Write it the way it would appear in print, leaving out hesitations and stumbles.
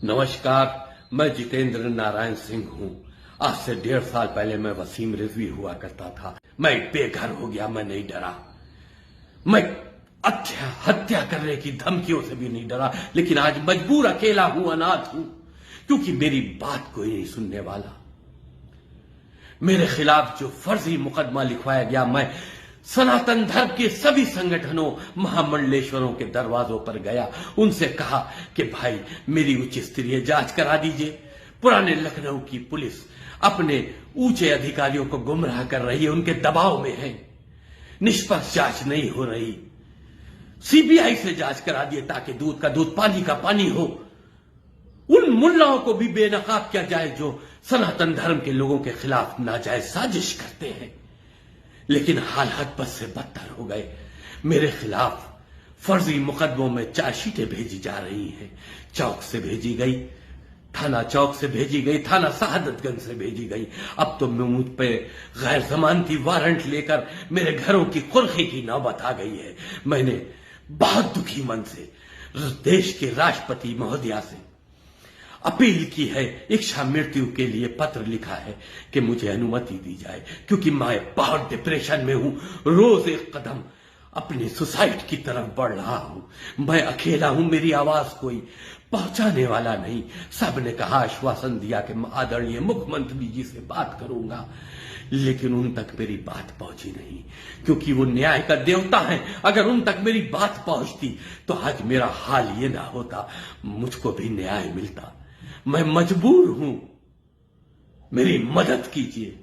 नमस्कार, मैं जितेंद्र नारायण सिंह हूँ। आज से 1.5 साल पहले मैं वसीम रिजवी हुआ करता था। मैं बेघर हो गया, मैं नहीं डरा। मैं हत्या करने की धमकियों से भी नहीं डरा, लेकिन आज मजबूर अकेला हूं, अनाथ हूं, क्योंकि मेरी बात कोई नहीं सुनने वाला। मेरे खिलाफ जो फर्जी मुकदमा लिखवाया गया, मैं सनातन धर्म के सभी संगठनों, महामंडलेश्वरों के दरवाजों पर गया, उनसे कहा कि भाई मेरी उच्च स्तरीय जांच करा दीजिए। पुराने लखनऊ की पुलिस अपने ऊंचे अधिकारियों को गुमराह कर रही है, उनके दबाव में है, निष्पक्ष जांच नहीं हो रही। सीबीआई से जांच करा दिए ताकि दूध का दूध पानी का पानी हो। उन मुल्लाओं को भी बेनकाब किया जाए जो सनातन धर्म के लोगों के खिलाफ नाजायज साजिश करते हैं। लेकिन हालात बद से बदतर हो गए। मेरे खिलाफ फर्जी मुकदमों में चार्जशीटें भेजी जा रही हैं। चौक से भेजी गई, थाना चौक से भेजी गई, थाना शहादतगंज से भेजी गई। अब तो मुझ पे गैर जमानती वारंट लेकर मेरे घरों की कुर्की की नौबत आ गई है। मैंने बहुत दुखी मन से देश के राष्ट्रपति महोदया से अपील की है, इच्छा मृत्यु के लिए पत्र लिखा है कि मुझे अनुमति दी जाए, क्योंकि मैं बहुत डिप्रेशन में हूं। रोज एक कदम अपनी सुसाइड की तरफ बढ़ रहा हूं। मैं अकेला हूं, मेरी आवाज कोई पहुंचाने वाला नहीं। सबने कहा, आश्वासन दिया कि आदरणीय मुख्यमंत्री जी से बात करूंगा, लेकिन उन तक मेरी बात पहुंची नहीं, क्योंकि वो न्याय का देवता है। अगर उन तक मेरी बात पहुंचती तो आज मेरा हाल ये ना होता, मुझको भी न्याय मिलता। मैं मजबूर हूं, मेरी मदद कीजिए।